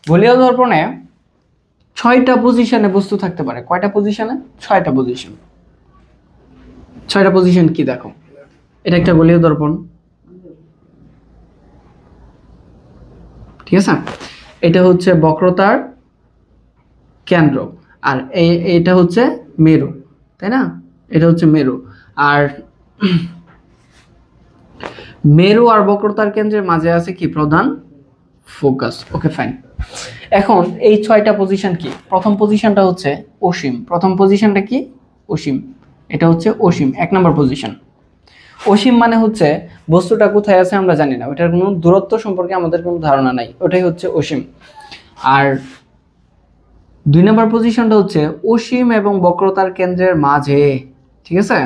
গোলীয় দর্পণে 6টা পজিশনে বস্তু থাকতে পারে। কয়টা পজিশনে? 6টা পজিশন। 6টা পজিশন কি দেখো, এটা একটা গোলীয় দর্পণ, ঠিক আছে? এটা হচ্ছে বক্রতার কেন্দ্র, আর এটা হচ্ছে মেরু, তাই না? এটা হচ্ছে মেরু। আর মেরু আর বক্রতার কেন্দ্রের মাঝে আছে কি? প্রধান ফোকাস। ওকে, ফাইন। এখন এই 6টা পজিশন কি? প্রথম পজিশনটা হচ্ছে অসীম। প্রথম পজিশনটা কি? অসীম। এটা হচ্ছে অসীম, 1 নম্বর পজিশন। অসীম মানে হচ্ছে বস্তুটা কোথায় আছে আমরা জানি না, ওটার কোনো দূরত্ব সম্পর্কে আমাদের কোনো ধারণা নাই, ওটাই হচ্ছে অসীম। আর 2 নম্বর পজিশনটা হচ্ছে অসীম এবং বক্রতার কেন্দ্রের মাঝে, ঠিক আছে?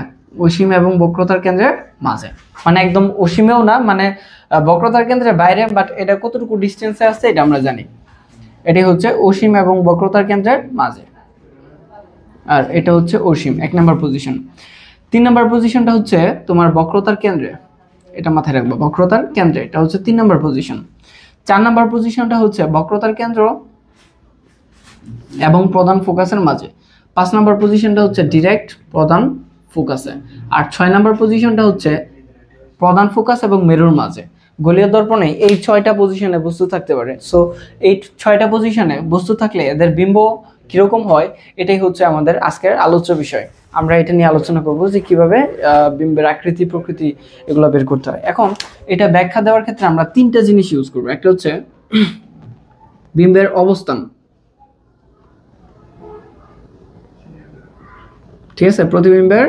অসীম এবং বক্রতার কেন্দ্রের মাঝে, মানে একদম অসীমেও না, মানে বক্রতার কেন্দ্রের বাইরে, বাট এটা কতটুকু ডিস্টেন্সে আছে এটা আমরা জানি। এটি হচ্ছে অসীম এবং বক্রতার কেন্দ্রের মাঝে, আর এটা হচ্ছে অসীম, 1 নম্বর পজিশন। 3 নম্বর পজিশনটা হচ্ছে তোমার বক্রতার কেন্দ্রে, এটা মাথায় রাখবো, বক্রতার কেন্দ্রে, এটা হচ্ছে 3 নম্বর পজিশন। 4 নম্বর পজিশনটা হচ্ছে বক্রতার কেন্দ্র এবং প্রধান ফোকাসের মাঝে। 5 নম্বর পজিশনটা হচ্ছে ডিরেক্ট প্রধান ফোকাসে। আর 6 নম্বর পজিশনটা হচ্ছে প্রধান ফোকাস এবং মেরুর মাঝে। গোলীয় দর্পণে এই 6টা পজিশনে বস্তু থাকতে পারে। সো এই 6টা পজিশনে বস্তু থাকলে এদের বিম্ব কিরকম হয়, এটাই হচ্ছে আমাদের আজকের আলোচ্য বিষয়। আমরা এটা নিয়ে আলোচনা করব যে কিভাবে বিম্বের আকৃতি প্রকৃতি এগুলো বের করতে হয়। এখন এটা ব্যাখ্যা দেওয়ার ক্ষেত্রে আমরা 3টা জিনিস ইউজ করব। একটা হচ্ছে বিম্বের অবস্থান, ঠিক আছে? প্রতিবিম্বের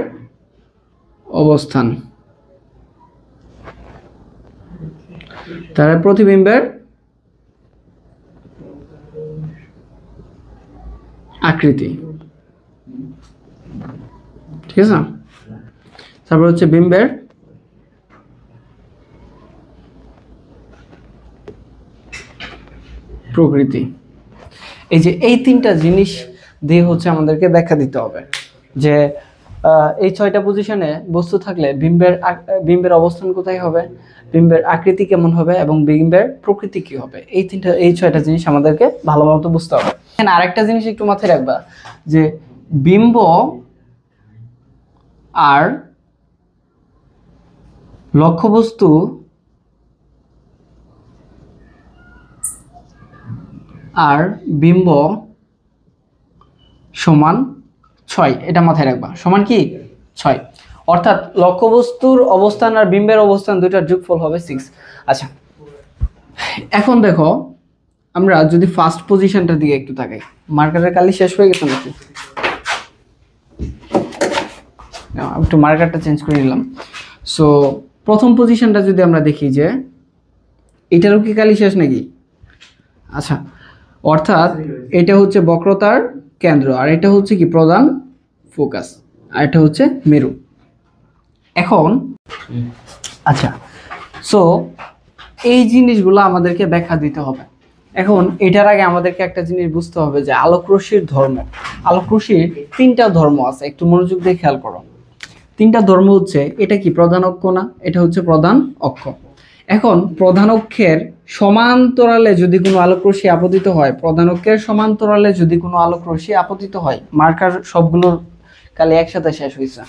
অবস্থান, তার প্রতিবিম্বের আকৃতি, ঠিক আছে? তারপর হচ্ছে বিম্বের প্রকৃতি। এই যে এই 3টা জিনিস দিয়ে হচ্ছে আমাদেরকে ব্যাখ্যা দিতে হবে যে এই 6টা পজিশনে বস্তু থাকলে বিম্বের অবস্থান কোথায় হবে, বিম্বের আকৃতি কেমন হবে এবং বিম্বের প্রকৃতি কি হবে। এই 6টা জিনিস আমাদেরকে ভালো মতো বুঝতে হবে। এখানে আরেকটা জিনিস একটু মাথায় রাখবা যে বিম্ব আর লক্ষ্যবস্তু আর বিম্ব সমান 6, এটা মাথায় রাখবা। সমান কি? 6। অর্থাৎ লক্ষ্যবস্তুর অবস্থান আর বিম্বের অবস্থান দুইটার যোগফল হবে 6। আচ্ছা, এখন দেখো আমরা যদি ফার্স্ট পজিশনটার দিকে একটু তাকাই। মার্কারের কালি শেষ হয়ে গেছে নাকি? একটু মার্কারটা চেঞ্জ করে নিলাম। সো প্রথম পজিশনটা যদি আমরা দেখি যে এটারও কি কালি শেষ নাকি? আচ্ছা, অর্থাৎ এটা হচ্ছে বক্রতার কেন্দ্র, আর এটা হচ্ছে কি? প্রধান ফোকাস, আর এটা হচ্ছে মেরু। এখন আচ্ছা, সো এই জিনিসগুলো আমাদেরকে ব্যাখ্যা দিতে হবে। এখন এটার আগে আমাদেরকে একটা জিনিস বুঝতে হবে যে আলোকরশ্মির ধর্ম। আলোকরশ্মির 3টা ধর্ম আছে, একটু মনোযোগ দিয়ে খেয়াল করো। 3টা ধর্ম হচ্ছে, এটা কি? প্রধান অক্ষ না? এটা হচ্ছে প্রধান অক্ষ। এখন প্রধান অক্ষের সমান্তরালে যদি কোনো আলোকরশ্মি আপতিত হয়, প্রধান অক্ষের সমান্তরালে যদি কোনো আলোকরশ্মি আপতিত হয়, মার্কার সবগুলোর কালি একসাথে শেষ হয়েছে,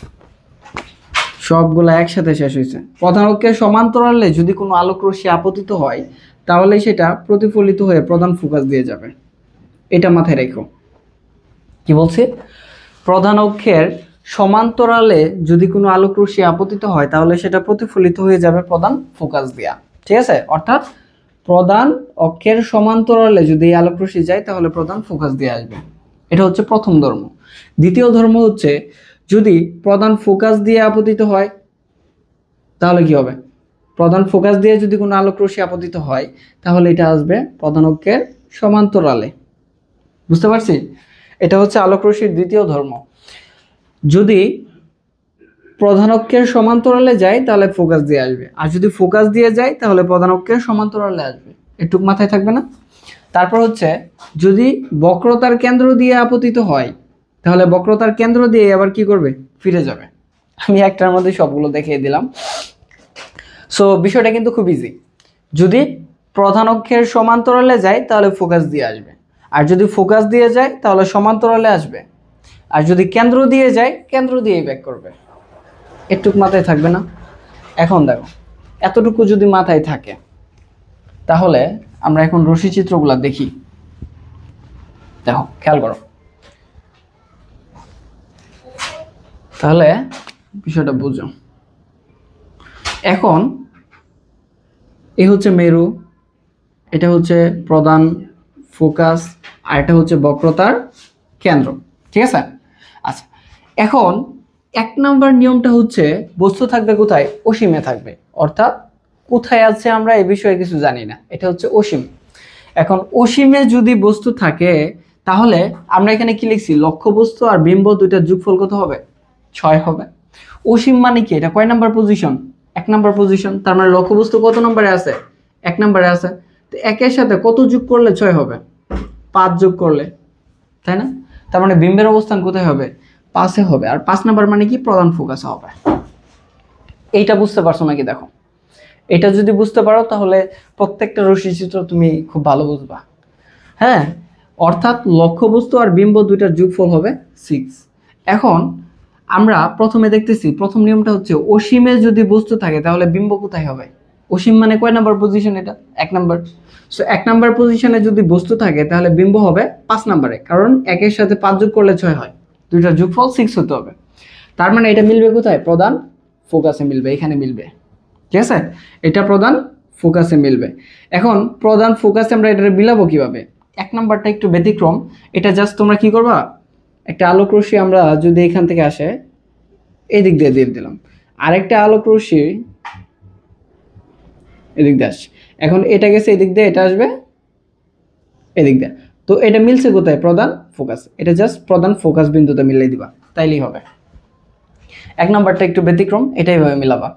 সবগুলো একসাথে শেষ হয়েছে। প্রধান অক্ষের সমান্তরালে যদি কোনো আলোকরশ্মি আপতিত হয়, তাহলে সেটা প্রতিফলিত হয়ে প্রধান ফোকাস দিয়ে যাবে। এটা মাথায় রেখো। কি বলছি? প্রধান অক্ষের সমান্তরালে যদি কোনো আলোকরশ্মি আপতিত হয়, তাহলে সেটা প্রতিফলিত হয়ে যাবে প্রধান ফোকাস দিয়া, ঠিক আছে? অর্থাৎ প্রধান অক্ষের সমান্তরালে যদি এই আলোকরশ্মি যায়, তাহলে প্রধান ফোকাস দিয়ে আসবে। এটা হচ্ছে প্রথম ধর্ম। দ্বিতীয় ধর্ম হচ্ছে, যদি প্রধান ফোকাস দিয়ে আপতিত হয়, তাহলে কি হবে? প্রধান ফোকাস দিয়ে যদি কোনো আলোকরশ্মি আপতিত হয়, তাহলে এটা আসবে প্রধান অক্ষের সমান্তরালে। বুঝতে পারছি? এটা হচ্ছে আলোকরশ্মির দ্বিতীয় ধর্ম। যদি প্রধান অক্ষের সমান্তরালে যায়, তাহলে ফোকাস দিয়ে আসবে, আর যদি ফোকাস দিয়ে যায়, তাহলে প্রধান অক্ষের সমান্তরালে আসবে। এটুক মাথায় থাকবে না? তারপর হচ্ছে, যদি বক্রতার কেন্দ্র দিয়ে আপতিত হয়, তাহলে বক্রতার কেন্দ্র দিয়ে আবার কি করবে? ফিরে যাবে। আমি একটার মধ্যে সবগুলো দেখিয়ে দিলাম। সো বিষয়টা কিন্তু খুব ইজি। যদি প্রধান অক্ষের সমান্তরালে যায় তাহলে ফোকাস দিয়ে আসবে, আর যদি ফোকাস দিয়ে যায় তাহলে সমান্তরালে আসবে, আর যদি কেন্দ্র দিয়ে যায় কেন্দ্র দিয়েই ব্যাক করবে। এটুকু মাথায় থাকবে না? এখন দেখো, এতটুকু যদি মাথায় থাকে তাহলে আমরা এখন রশ্মি চিত্রগুলো দেখি। দেখো, খেয়াল করো, তাহলে বিষয়টা বুঝো। এখন এই হচ্ছে মেরু, এটা হচ্ছে প্রধান ফোকাস, আর এটা হচ্ছে বক্রতার কেন্দ্র, ঠিক আছে? আচ্ছা, এখন 1 নম্বর নিয়মটা হচ্ছে বস্তু থাকবে কোথায়? অসীমে থাকবে, অর্থাৎ কোথায় আছে আমরা এই বিষয়ে কিছু জানি না, এটা হচ্ছে অসীম। এখন অসীমে যদি বস্তু থাকে তাহলে আমরা এখানে কি লিখছি? লক্ষ্যবস্তু আর বিম্ব দুইটার যোগফল কত হবে? 6 হবে। অসীম মানে কি? এটা কয় নাম্বার পজিশন? 1 number position. তার মানে লক্ষ্যবস্তু কত নম্বরে আছে? 1 নম্বরে আছে। তো 1 এর সাথে কত যোগ করলে 6 হবে? 5 যোগ করলে, তাই না? তার মানে বিম্বের অবস্থান কোথায় হবে? 5 হবে। আর 5 নাম্বার মানে কি? প্রধান ফোকাসে হবে। এইটা বুঝতে পারছো নাকি? দেখো, এটা যদি বুঝতে পারো তাহলে প্রত্যেকটা রশ্মি চিত্র তুমি খুব ভালো বুঝবা। হ্যাঁ, অর্থাৎ লক্ষ্যবস্তু আর বিম্ব দুইটার যোগফল হবে 6। এখন আমরা প্রথমে দেখতেছি, প্রথম নিয়মটা হচ্ছে অসীমে যদি বস্তু থাকে তাহলে বিম্ব কোথায় হবে? অসীম মানে কয় নাম্বার পজিশন? এটা 1 নাম্বার। সো 1 নাম্বার পজিশনে যদি বস্তু থাকে তাহলে বিম্ব হবে 5 নাম্বারে, কারণ 1 এর সাথে 5 যোগ করলে 6 হয়, দুইটার যোগফল 6 হতে হবে। তার মানে এটা মিলবে কোথায়? প্রধান ফোকাসে মিলবে, এখানে মিলবে, ঠিক আছে? এটা প্রধান ফোকাসে মিলবে। এখন প্রধান ফোকাসে আমরা এটা মিলাবো কিভাবে? 1 নাম্বারটা একটু ব্যতিক্রম। এটা জাস্ট তোমরা কি করবা, একটা আলোক রশ্মি আমরা যদি এখান থেকে আসে এই দিক দিয়ে দিলাম, আরেকটা আলোক রশ্মি এদিক দিয়ে আসে, এখন এটা গেছে এদিক দিয়ে, এটা আসবে এদিক দিয়ে, তো এটা মিলছে কোথায়? প্রধান ফোকাস। এটা জাস্ট প্রধান ফোকাস বিন্দুতে মিলিয়ে দিবা, তাইলেই হবে। 1 নাম্বারটা একটু ব্যতিক্রম, এটাই ভাবে মিলাবা।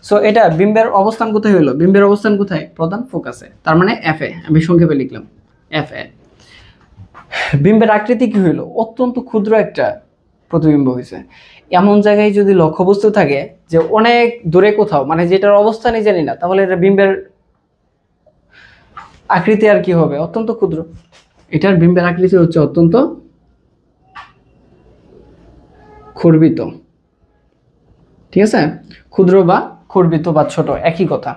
সো এটা বিম্বের অবস্থান কোথায় হলো? বিম্বের অবস্থান কোথায়? প্রধান ফোকাসে, তার মানে এফ এ, আমি সংক্ষেপে লিখলাম এফ এ। বিম্বের আকৃতি কি হইলো? অত্যন্ত ক্ষুদ্র একটা প্রতিবিম্ব হয়েছে। এমন জায়গায় যদি লক্ষ্যবস্তু থাকে যে অনেক দূরে কোথাও, মানে যেটার অবস্থানই জানি না, তাহলে এটা বিম্বের আকৃতি আর কি হবে? অত্যন্ত ক্ষুদ্র। এটার বিম্বের আকৃতি হচ্ছে অত্যন্ত খর্বিত, ঠিক আছে? ক্ষুদ্র বা খর্বিত বা ছোট, একই কথা।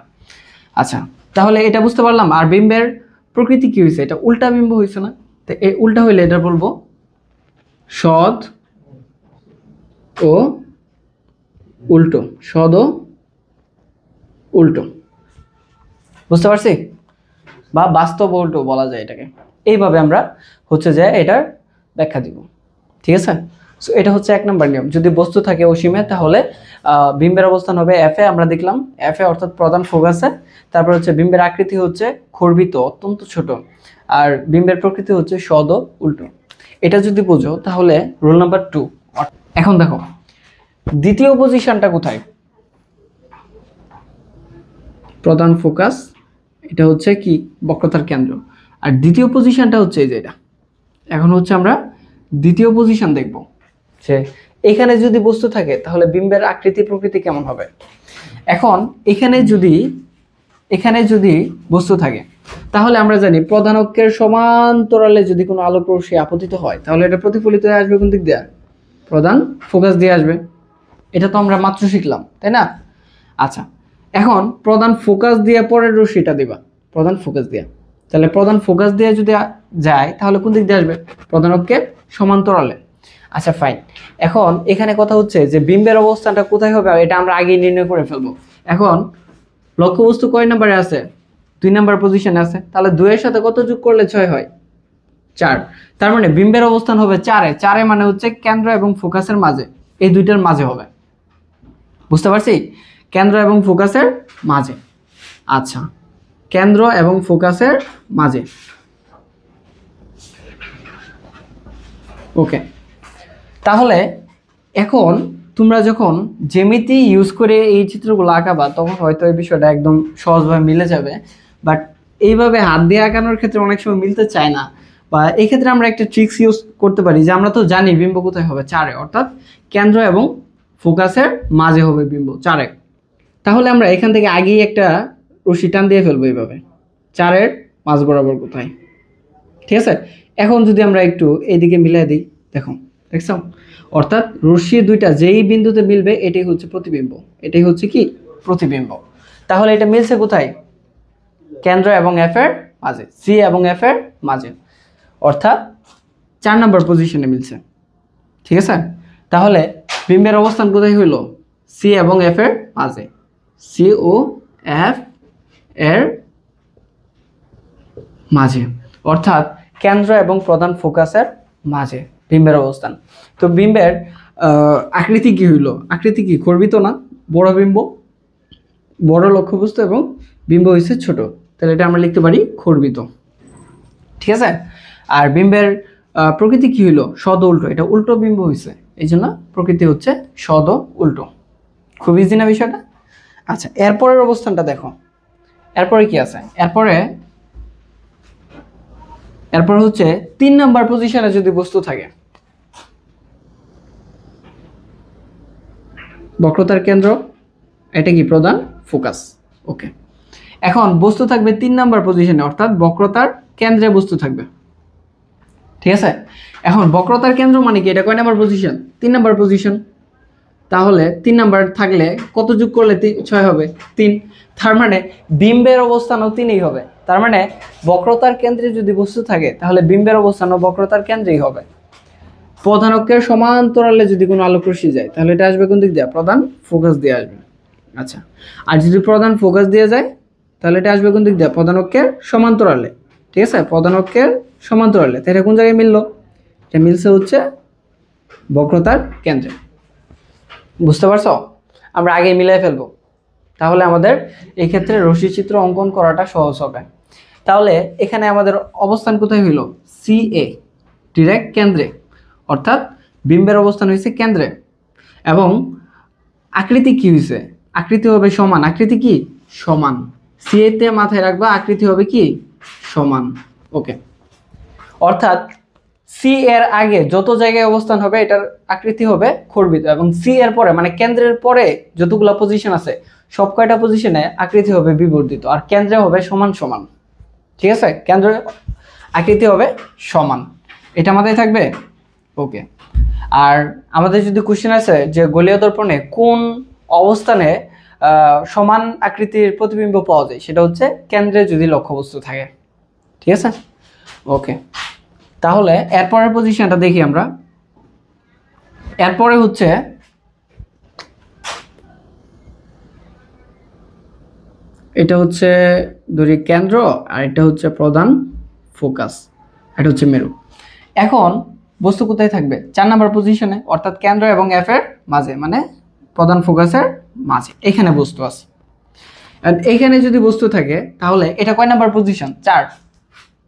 আচ্ছা, তাহলে এটা বুঝতে পারলাম। আর বিম্বের প্রকৃতি কি হয়েছে? এটা উল্টা বিম্ব হয়েছে না? তো এই উল্টা হইলে এটা বলবো সদ ও উল্টো, সদ ও উল্টো। বুঝতে পারছি? বা বাস্তব উল্টো বলা যায় এটাকে। এইভাবে আমরা হচ্ছে যে এটার ব্যাখ্যা দিব, ঠিক আছে? সো এটা হচ্ছে 1 নম্বর নিয়ম। যদি বস্তু থাকে অসীমে তাহলে বিম্বের অবস্থান হবে এফ এ, আমরা দেখলাম এফ এ অর্থাৎ প্রধান ফোকাসে। তারপর হচ্ছে বিম্বের আকৃতি হচ্ছে খর্বিত, অত্যন্ত ছোট, আর বিম্বের প্রকৃতি হচ্ছে সদ ও উল্টো। এটা যদি বোঝো তাহলে রুল নাম্বার 2। এখন দেখো দ্বিতীয় পজিশনটা কোথায়? প্রধান ফোকাস, এটা হচ্ছে কি? বক্রতার কেন্দ্র। আর দ্বিতীয় পজিশনটা হচ্ছে এই যে এটা। এখন হচ্ছে আমরা দ্বিতীয় পজিশন দেখব যে এখানে যদি বস্তু থাকে তাহলে বিম্বের আকৃতি প্রকৃতি কেমন হবে। এখন এখানে যদি বস্তু থাকে তাহলে আমরা জানি প্রধান অক্ষের সমান্তরালে যদি কোনো আলোক রশ্মি আপতিত হয় তাহলে এটা প্রতিফলিত হয়ে আসবে কোন দিক দিয়ে? প্রধান ফোকাস দিয়ে আসবে। এটা তো আমরা মাত্র শিখলাম, তাই না? আচ্ছা, এখন প্রধান ফোকাস দিয়ে পরের রশ্মিটা দিবা প্রধান ফোকাস দিয়ে, তাহলে প্রধান ফোকাস দিয়ে যদি যায় তাহলে কোন দিক দিয়ে আসবে? প্রধান অক্ষের সমান্তরালে। আচ্ছা ফাইন। এখন এখানে কথা হচ্ছে যে বিম্বের অবস্থানটা কোথায় হবে এটা আমরা আগেই নির্ণয় করে ফেলবো। এখন লক্ষ্যবস্তু কয় নম্বরে আছে? 2 নাম্বার পজিশনে আছে, তাহলে 2 এর সাথে কত যোগ করলে 6 হয়? 4। তার মানে বিম্বের অবস্থান হবে 4-এ। 4-এ মানে হচ্ছে কেন্দ্র এবং ফোকাসের মাঝে, এই দুইটার মাঝে হবে। বুঝতে পারছি? কেন্দ্র এবং ফোকাসের মাঝে। আচ্ছা, কেন্দ্র এবং ফোকাসের মাঝে, ওকে। তাহলে এখন তোমরা যখন জ্যামিতি ইউজ করে এই চিত্রগুলো আঁকাবা তখন হয়তো এই বিষয়টা একদম সহজভাবে মিলে যাবে, বাট এইভাবে হাত দিয়ে আঁকানোর ক্ষেত্রে অনেক সময় মিলতে চায় না। বা এই ক্ষেত্রে আমরা একটা ট্রিক্স ইউজ করতে পারি যে আমরা তো জানি বিম্ব কোথায় হবে? 4-এ, অর্থাৎ কেন্দ্র এবং ফোকাসের মাঝে হবে বিম্ব 4-এ। তাহলে আমরা এখান থেকে আগেই একটা রশ্মি টান দিয়ে ফেলবো এইভাবে 4-এর মাঝ বরাবর কোথায়, ঠিক আছে। এখন যদি আমরা একটু এইদিকে মিলাই দিই, দেখো দেখছো, অর্থাৎ রশ্মি দুইটা যেই বিন্দুতে মিলবে এটাই হচ্ছে প্রতিবিম্ব, এটাই হচ্ছে কি প্রতিবিম্ব। তাহলে এটা মিলছে কোথায়, কেন্দ্র এবং এফ এর মাঝে, সি এবং এফ এর মাঝে, অর্থাৎ 4 নম্বর পজিশনে মিলছে, ঠিক আছে। তাহলে বিম্বের অবস্থান কোথায় হইলো, সি এবং এফ এর মাঝে, সি ও এফ এর মাঝে, অর্থাৎ কেন্দ্র এবং প্রধান ফোকাসের মাঝে বিম্বের অবস্থান। তো বিম্বের আকৃতি কি হইল, আকৃতি কি খর্বিত না, বড় বিম্ব, বড় লক্ষ্যবস্তু এবং বিম্ব হইছে ছোট, তাহলে এটা আমরা লিখতে পারি খর্বিত, ঠিক আছে। আর বিম্বের প্রকৃতি কি হইল, সদ উল্টো, এটা উল্টো বিম্ব হইছে, এই জন্য প্রকৃতি হচ্ছে সদ উল্টো। খুব ইজি না বিষয়টা। আচ্ছা, এরপরের অবস্থানটা দেখো, এরপরে কি আছে, এরপর হচ্ছে 3 নাম্বার পজিশনে যদি বস্তু থাকে, বক্রতার কেন্দ্র, এটা কি প্রধান ফোকাস, ওকে। এখন বস্তু থাকবে 3 নাম্বার পজিশনে, অর্থাৎ বক্রতার কেন্দ্রে বস্তু থাকবে, ঠিক আছে। এখন বক্রতার কেন্দ্র মানে কি, এটা কয় নাম্বার পজিশন, 3 নাম্বার পজিশন। তাহলে 3 নাম্বার থাকলে কত যোগ করলে 6 হবে, 3। তার মানে বিম্বের অবস্থানও 3ই হবে। তার মানে বক্রতার কেন্দ্রে যদি বস্তু থাকে তাহলে বিম্বের অবস্থানও বক্রতার কেন্দ্রেই হবে। প্রধান অক্ষের সমান্তরালে যদি কোনো আলোক রশ্মি যায় তাহলে এটা আসবে কোন দিক দিয়ে, প্রধান ফোকাস দিয়ে আসবে। আচ্ছা, আর যদি প্রধান ফোকাস দিয়ে যায় তাহলে এটা আসবে কোন দিক দিয়ে, প্রধান অক্ষের সমান্তরালে, ঠিক আছে, প্রধান অক্ষের সমান্তরালে। তাহলে কোন জায়গায় মিললো, এটা মিলছে হচ্ছে বক্রতার কেন্দ্রে। বুঝতে পারছো, আমরা আগে মিলাই ফেলবো, তাহলে আমাদের এই ক্ষেত্রে রশ্মি চিত্র অঙ্কন করাটা সহজ হবে। তাহলে এখানে আমাদের অবস্থান কোথায় হইল, সি এ, ডিরেক্ট কেন্দ্রে, অর্থাৎ বিম্বের অবস্থান হয়েছে কেন্দ্রে। এবং আকৃতি কি হয়েছে, আকৃতি হবে সমান, আকৃতি কি সমান, সি এ তে মাথায় রাখবা, আকৃতি হবে কি সমান, ওকে। অর্থাৎ সি এর আগে যত জায়গায় অবস্থান হবে এটার আকৃতি হবে খর্বিত, এবং সি এর পরে মানে কেন্দ্রের পরে যতগুলো পজিশন আছে সব কয়টা পজিশনে আকৃতি হবে বিবর্ধিত, আর কেন্দ্রে হবে সমান সমান, ঠিক আছে, কেন্দ্রে আকৃতি হবে সমান, এটা মাথায় থাকবে, ওকে। আর আমাদের যদি কোশ্চেন আছে যে গোলীয় দর্পণে কোন অবস্থানে সমান আকৃতির প্রতিবিম্ব পাওয়া যায়, সেটা হচ্ছে কেন্দ্রে যদি লক্ষ্যবস্তু থাকে, ঠিক আছে, ওকে। তাহলে এরপরের পজিশনটা দেখি আমরা। এরপরে হচ্ছে এটা হচ্ছে ধরি কেন্দ্র, আর এটা হচ্ছে প্রধান ফোকাস, এটা হচ্ছে মেরু। এখন বস্তু কোথায় থাকবে, 4 নাম্বার পজিশনে, অর্থাৎ কেন্দ্র এবং এফ এর মাঝে, মানে প্রধান ফোকাসের মাঝে এখানে বস্তু আছে। এইখানে যদি বস্তু থাকে তাহলে এটা কয় নাম্বার পজিশন, 4,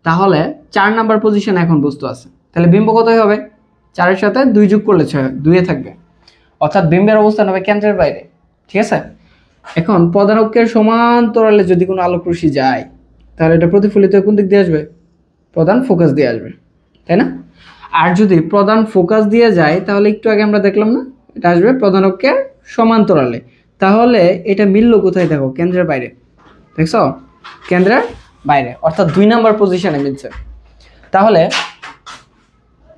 তাহলে 4 নাম্বার পজিশনে এখন বস্তু আছে, তাহলে বিম্ব কোথায় হবে, 4 এর সাথে 2 যোগ করলে 6, 2 এ থাকবে, অর্থাৎ বিম্বের অবস্থান হবে কেন্দ্রের বাইরে, ঠিক আছে। এখন প্রধান অক্ষের সমান্তরালে যদি কোনো আলোক রশ্মি যায় তাহলে এটা প্রতিফলিত কোন দিক দিয়ে আসবে, প্রধান ফোকাস দিয়ে আসবে, তাই না। আর যদি প্রধান ফোকাস দিয়ে যায় তাহলে একটু আগে আমরা দেখলাম না, এটা আসবে প্রধান অক্ষের সমান্তরালে, তাহলে এটা মিললো কোথায়, দেখো কেন্দ্রের বাইরে, দেখছো কেন্দ্রের বাইরে, অর্থাৎ 2 নাম্বার পজিশনে মিলছে। তাহলে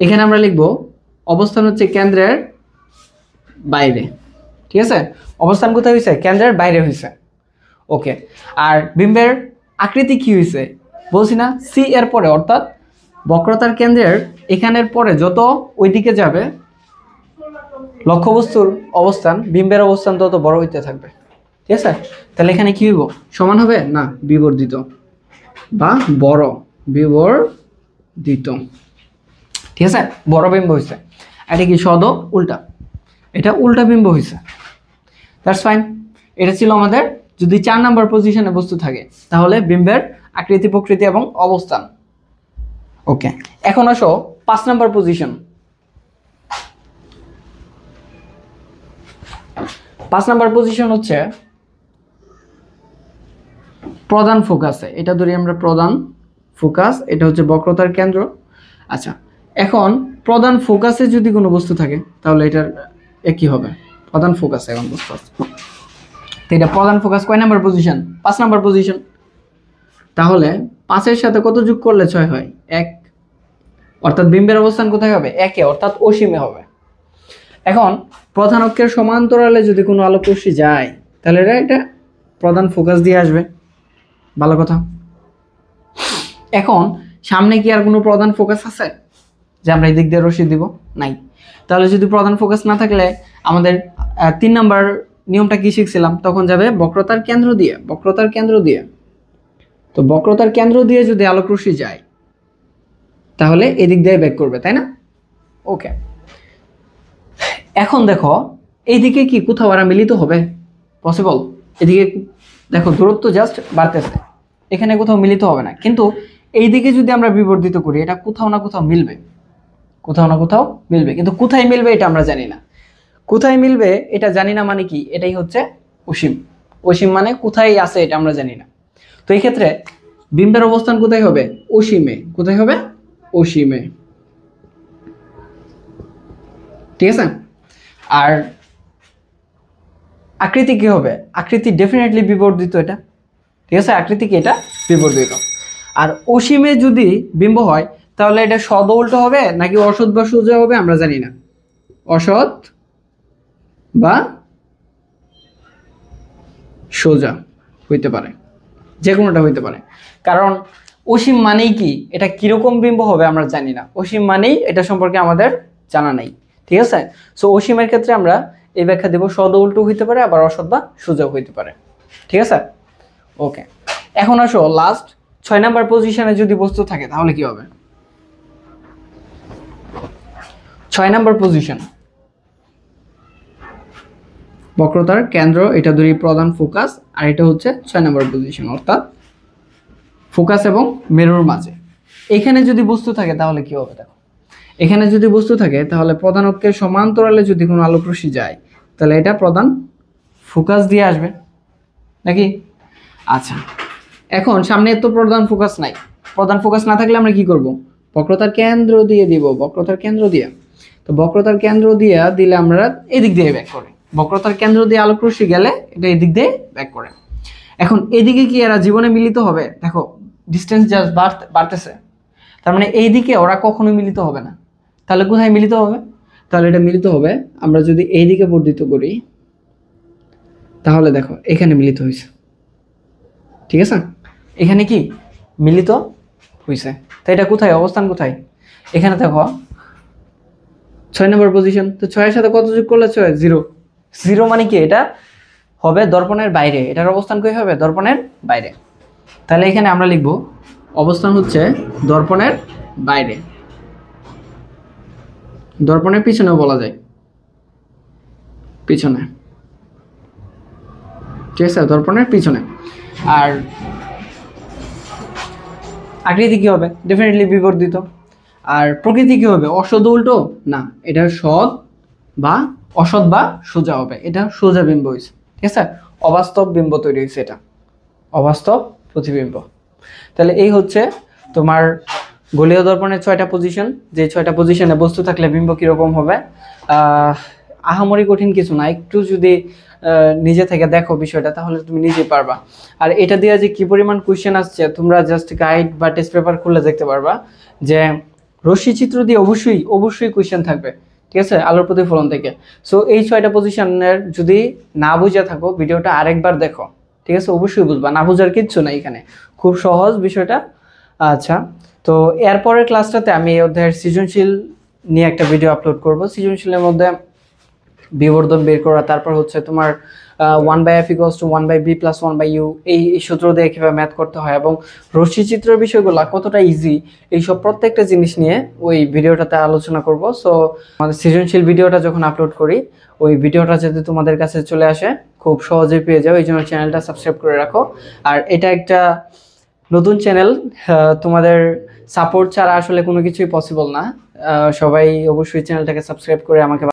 এখানে আমরা লিখবো অবস্থান হচ্ছে কেন্দ্রের বাইরে, ঠিক আছে, অবস্থান কোথায় হয়েছে, কেন্দ্রের বাইরে হয়েছে, ওকে। আর বিম্বের আকৃতি কি হয়েছে বলছি না, সি এর পরে, অর্থাৎ বক্রতার কেন্দ্রের এখানের পরে যত ওইদিকে যাবে লক্ষ্যবস্তুর অবস্থান, বিম্বের অবস্থান তত বড় হইতে থাকবে, ঠিক আছে। তাহলে এখানে কি হইব, সমান হবে না, বিবর্ধিত বা বড়, বিবর্ধিত, ঠিক আছে, বড় বিম্ব হয়েছে। এটা কি সদ উল্টা, এটা উল্টা বিম্ব হয়েছে, দ্যাটস ফাইন। এটা ছিল আমাদের যদি 4 নাম্বার পজিশনে বস্তু থাকে তাহলে বিম্বের আকৃতি, প্রকৃতি এবং অবস্থান, ওকে। এখন আসো 5 নাম্বার পজিশন। 5 নাম্বার পজিশন হচ্ছে প্রধান ফোকাসে, এটা ধরি আমরা প্রধান ফোকাস, এটা হচ্ছে বক্রতার কেন্দ্র। আচ্ছা, এখন প্রধান ফোকাসে যদি কোনো বস্তু থাকে তাহলে এটার একই হবে, প্রধান ফোকাসে এখন বস্তু আছে, তো এটা প্রধান ফোকাস কয় নাম্বার পজিশন, 5 নাম্বার পজিশন, তাহলে 5-এর সাথে কত যোগ করলে 6 হয়? 1। অর্থাৎ বিম্বের অবস্থান কোথায় হবে? 1-এ, অর্থাৎ অসীমে হবে। এখন প্রধান অক্ষের সমান্তরালে যদি কোনো আলোক রশ্মি যায় তাহলে এটা প্রধান ফোকাস দিয়ে আসবে। ভালো কথা। এখন সামনে কি আর কোনো প্রধান ফোকাস আছে যে আমরা এই দিক দিয়ে রশ্মি দিব? নাই। তাহলে যদি প্রধান ফোকাস না থাকলে আমাদের 3 নাম্বার নিয়মটা কি শিখছিলাম? তখন যাবে বক্রতার কেন্দ্র দিয়ে, বক্রতার কেন্দ্র দিয়ে। তো বক্রতার কেন্দ্র দিয়ে যদি আলোক রশ্মি যায় তাহলে এদিক দিয়ে ব্যাক করবে, তাই না? ওকে। এখন দেখো এইদিকে কি কোথাও আর মিলিত হবে? পসিবল? এদিকে দেখো দূরত্ব জাস্ট বাড়তেছে, এখানে কোথাও মিলিত হবে না, কিন্তু এইদিকে যদি আমরা বিবর্ধিত করি এটা কোথাও না কোথাও মিলবে, কোথাও না কোথাও মিলবে, কিন্তু কোথায় মিলবে এটা আমরা জানি না। কোথায় মিলবে এটা জানি না মানে কি? এটাই হচ্ছে অসীম। অসীম মানে কোথায় আছে এটা আমরা জানি না। তো এই ক্ষেত্রে বিম্বের অবস্থান কোথায় হবে? অসীমে। কোথায় হবে? অসীমে। ঠিক আছে। আর আকৃতি কি হবে? আকৃতি ডেফিনেটলি বিবর্ধিত এটা। ঠিক আছে, আকৃতি কি? এটা বিবর্ধিত। আর অসীমে যদি বিম্ব হয় তাহলে এটা সদ উল্টো হবে নাকি অসৎ বা সোজা হবে আমরা জানি না। অসৎ বা সোজা হইতে পারে, যে কোনোটা হইতে পারে। কারণ অসীম মানেই কি, এটা কিরকম বিম্ব হবে আমরা জানি না। অসীম মানেই এটা সম্পর্কে আমাদের জানা নেই। ঠিক আছে। সো অসীমের ক্ষেত্রে আমরা এই ব্যাখ্যা দেব, সদ উল্টো হইতে পারে আবার অসৎ বা সোজাও হইতে পারে। ঠিক আছে। ওকে। এখন আসো লাস্ট 6 নাম্বার পজিশনে যদি বস্তু থাকে তাহলে কি হবে? 6 নাম্বার পজিশন, বক্রতার কেন্দ্র, এটা ধরি প্রধান ফোকাস, আর এটা হচ্ছে 6 নাম্বার পজিশন, অর্থাৎ ফোকাস এবং মেরুর মাঝে। এখানে যদি বস্তু থাকে তাহলে কি হবে? দেখো এখানে যদি বস্তু থাকে তাহলে প্রধান অক্ষের সমান্তরালে যদি কোনো আলোক রশ্মি যায় তাহলে এটা প্রধান ফোকাস দিয়ে আসবে নাকি? আচ্ছা, এখন সামনে তো প্রধান ফোকাস নাই। প্রধান ফোকাস না থাকলে আমরা কি করব? বক্রতার কেন্দ্র দিয়ে দিব, বক্রতার কেন্দ্র দিয়ে। তো বক্রতার কেন্দ্র দিয়ে দিলে আমরা এদিক দিয়ে ব্যাক করে, বক্রতার কেন্দ্র দিয়ে আলোক রশ্মি গেলে এটা এদিক দিয়ে ব্যাক করে। এখন এদিকে কি এরা জীবনে মিলিত হবে? দেখো ডিস্টেন্স জাস্ট বাড়তেছে, তার মানে এইদিকে ওরা কখনো মিলিত হবে না। তাহলে কোথায় মিলিত হবে? তাহলে এটা মিলিত হবে, আমরা যদি এইদিকে বর্ধিত করি তাহলে দেখো এখানে মিলিত হয়েছে। ঠিক আছে, এখানে কি মিলিত হয়েছে। তো এটা কোথায়? অবস্থান কোথায়? এখানে দেখো 6 নম্বর পজিশন। তো 6-এর সাথে কত যোগ করলে 6? 0। 0 মানে কি? এটা হবে দর্পণের বাইরে, এটার অবস্থান কই হবে? দর্পণের বাইরে। তাহলে এখানে আমরা লিখব অবস্থান হচ্ছে দর্পণের বাইরে, দর্পণের পিছনেও বলা যায়, পিছনে। ঠিক আছে, দর্পণের পিছনে। আর আকৃতি কি হবে? ডেফিনেটলি বিবর্ধিত। আর প্রকৃতি কি হবে? অসৎ উল্টো না, এটা সৎ বা অসৎ বা সোজা হবে। এটা সোজা বিম্ব হয়েছে। ঠিক আছে, অবাস্তব বিম্ব তৈরি হয়েছে, এটা অবাস্তব প্রতিবিম্ব। তাহলে এই হচ্ছে তোমার গোলীয় দর্পণের 6টা পজিশন। যে 6টা পজিশনে বস্তু থাকলে বিম্ব কিরকম হবে। আহামরি কঠিন কিছু না, একটু যদি নিজে থেকে দেখো বিষয়টা তাহলে তুমি নিজেই পারবা। আর এটা দিয়ে যে কি পরিমাণ কোয়েশ্চেন আসছে তোমরা জাস্ট গাইড বা টেস্ট পেপার খুলে দেখতে পারবা যে রশ্মি চিত্র দিয়ে অবশ্যই কোয়েশ্চেন থাকবে। ঠিক আছে, আলোর প্রতিফলন থেকে। সো এই 6টা পজিশনের যদি না বুঝে থাকো ভিডিওটা আরেকবার দেখো। ঠিক আছে, অবশ্যই বুঝবা, না বুঝার কিচ্ছু নাই এখানে, খুব সহজ বিষয়টা। আচ্ছা, তো এরপরের ক্লাসটাতে আমি এই অধ্যায়ের সৃজনশীল নিয়ে একটা ভিডিও আপলোড করব। সৃজনশীলের মধ্যে বিবর্ধন বের করা, তারপর হচ্ছে তোমার 1/f = 1/b + 1/u, এই সূত্র দিয়ে কীভাবে ম্যাথ করতে হয় এবং রশ্মি চিত্রের বিষয়গুলো কতটা ইজি, এইসব প্রত্যেকটা জিনিস নিয়ে ওই ভিডিওটাতে আলোচনা করব। সো আমাদের সৃজনশীল ভিডিওটা যখন আপলোড করি ওই ভিডিওটা যাতে তোমাদের কাছে চলে আসে খুব সহজেই পেয়ে যাও, এই জন্য চ্যানেলটা সাবস্ক্রাইব করে রাখো। আর এটা একটা নতুন চ্যানেল, তোমাদের সাপোর্ট ছাড়া আসলে কোনো কিছুই পসিবল না। সবাই অবশ্যই চ্যানেলটাকে সাবস্ক্রাইব করে আমাকে